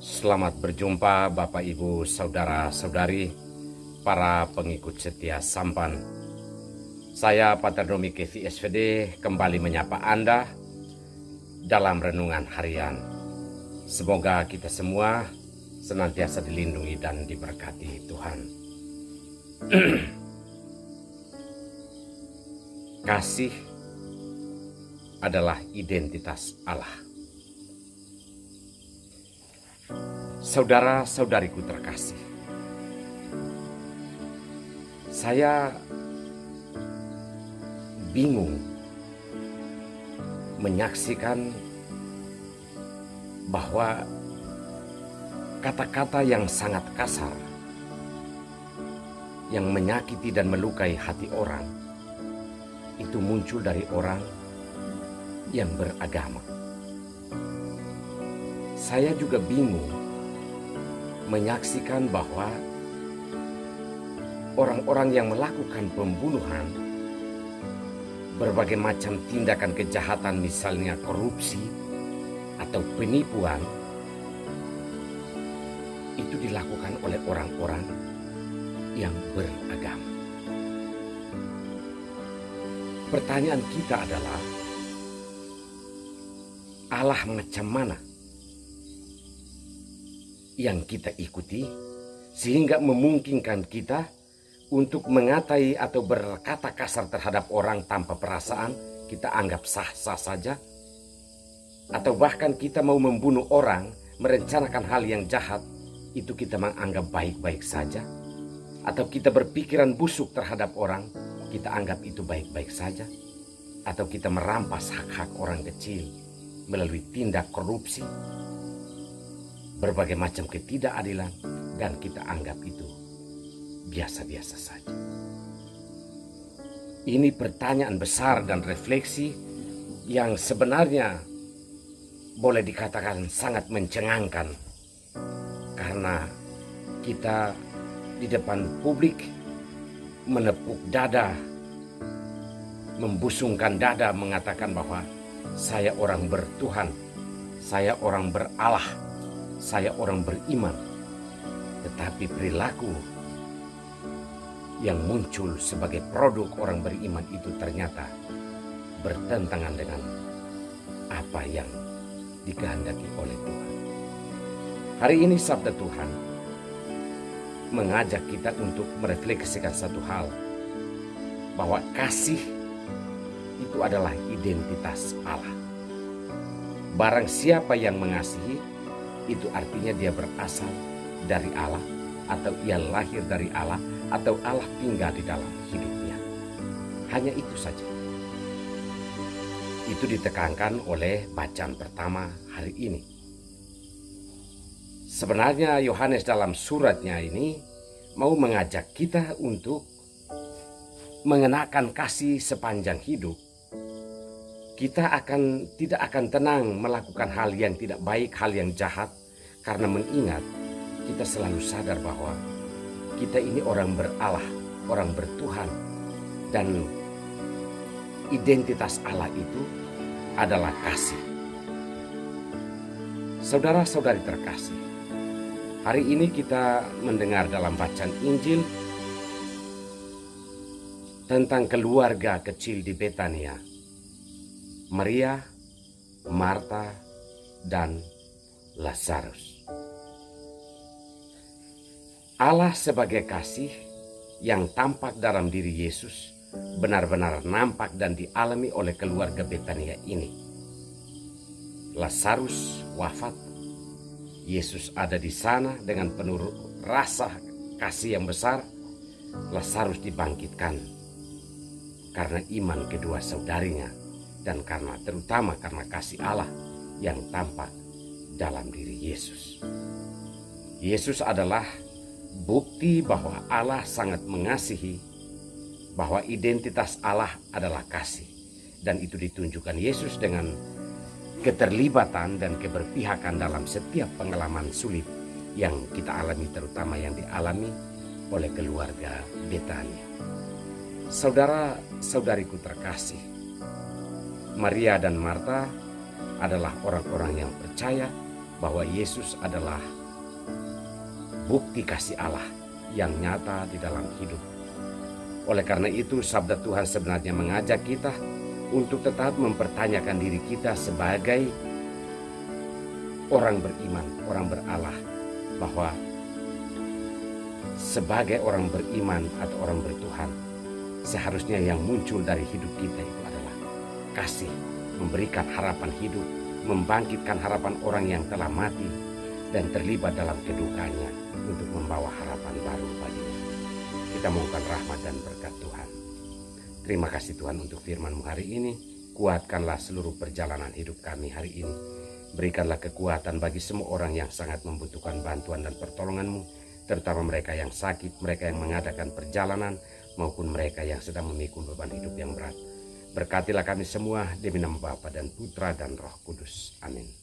Selamat berjumpa Bapak Ibu Saudara-saudari, para pengikut setia Sampan. Saya Pater Domi Kevi SVD kembali menyapa Anda dalam renungan harian. Semoga kita semua senantiasa dilindungi dan diberkati Tuhan. Kasih adalah identitas Allah. Saudara-saudariku terkasih, saya bingung menyaksikan bahwa kata-kata yang sangat kasar, yang menyakiti dan melukai hati orang, itu muncul dari orang yang beragama. Saya juga bingung menyaksikan bahwa orang-orang yang melakukan pembunuhan, berbagai macam tindakan kejahatan, misalnya korupsi atau penipuan, itu dilakukan oleh orang-orang yang beragama. Pertanyaan kita adalah, Allah macam mana yang kita ikuti sehingga memungkinkan kita untuk mengatai atau berkata kasar terhadap orang tanpa perasaan, kita anggap sah-sah saja, atau bahkan kita mau membunuh orang, merencanakan hal yang jahat, itu kita menganggap baik-baik saja, atau kita berpikiran busuk terhadap orang, kita anggap itu baik-baik saja, atau kita merampas hak-hak orang kecil melalui tindak korupsi, berbagai macam ketidakadilan, dan kita anggap itu biasa-biasa saja. Ini pertanyaan besar dan refleksi yang sebenarnya boleh dikatakan sangat mencengangkan, karena kita di depan publik menepuk dada, membusungkan dada, mengatakan bahwa saya orang bertuhan, saya orang beralah, saya orang beriman, tetapi perilaku yang muncul sebagai produk orang beriman itu ternyata bertentangan dengan apa yang dikehendaki oleh Tuhan. Hari ini sabda Tuhan mengajak kita untuk merefleksikan satu hal, bahwa kasih itu adalah identitas Allah. Barang siapa yang mengasihi, itu artinya dia berasal dari Allah, atau ia lahir dari Allah, atau Allah tinggal di dalam hidupnya. Hanya itu saja. Itu ditekankan oleh bacaan pertama hari ini. Sebenarnya Yohanes dalam suratnya ini mau mengajak kita untuk mengenakan kasih sepanjang hidup. Kita tidak akan tenang melakukan hal yang tidak baik, hal yang jahat, karena mengingat kita selalu sadar bahwa kita ini orang beralah, orang bertuhan, dan identitas Allah itu adalah kasih. Saudara-saudari terkasih, hari ini kita mendengar dalam bacaan Injil tentang keluarga kecil di Betania, Maria, Marta, dan Lazarus. Allah sebagai kasih yang tampak dalam diri Yesus benar-benar nampak dan dialami oleh keluarga Betania ini. Lazarus wafat, Yesus ada di sana dengan penuh rasa kasih yang besar. Lazarus dibangkitkan karena iman kedua saudarinya, dan terutama karena kasih Allah yang tampak dalam diri Yesus. Yesus adalah bukti bahwa Allah sangat mengasihi, bahwa identitas Allah adalah kasih. Dan itu ditunjukkan Yesus dengan keterlibatan dan keberpihakan dalam setiap pengalaman sulit yang kita alami, terutama yang dialami oleh keluarga Betania. Saudara-saudariku terkasih, Maria dan Marta adalah orang-orang yang percaya bahwa Yesus adalah bukti kasih Allah yang nyata di dalam hidup. Oleh karena itu, sabda Tuhan sebenarnya mengajak kita untuk tetap mempertanyakan diri kita sebagai orang beriman, orang berAlah, bahwa sebagai orang beriman atau orang bertuhan, seharusnya yang muncul dari hidup kita itu adalah kasih, memberikan harapan hidup, membangkitkan harapan orang yang telah mati dan terlibat dalam kedukanya untuk membawa harapan baru baginya. Kita mohonkan rahmat dan berkat Tuhan. Terima kasih Tuhan untuk firman-Mu hari ini. Kuatkanlah seluruh perjalanan hidup kami hari ini. Berikanlah kekuatan bagi semua orang yang sangat membutuhkan bantuan dan pertolongan-Mu, terutama mereka yang sakit, mereka yang mengadakan perjalanan, maupun mereka yang sedang memikul beban hidup yang berat. Berkatilah kami semua demi nama Bapa dan Putra dan Roh Kudus. Amin.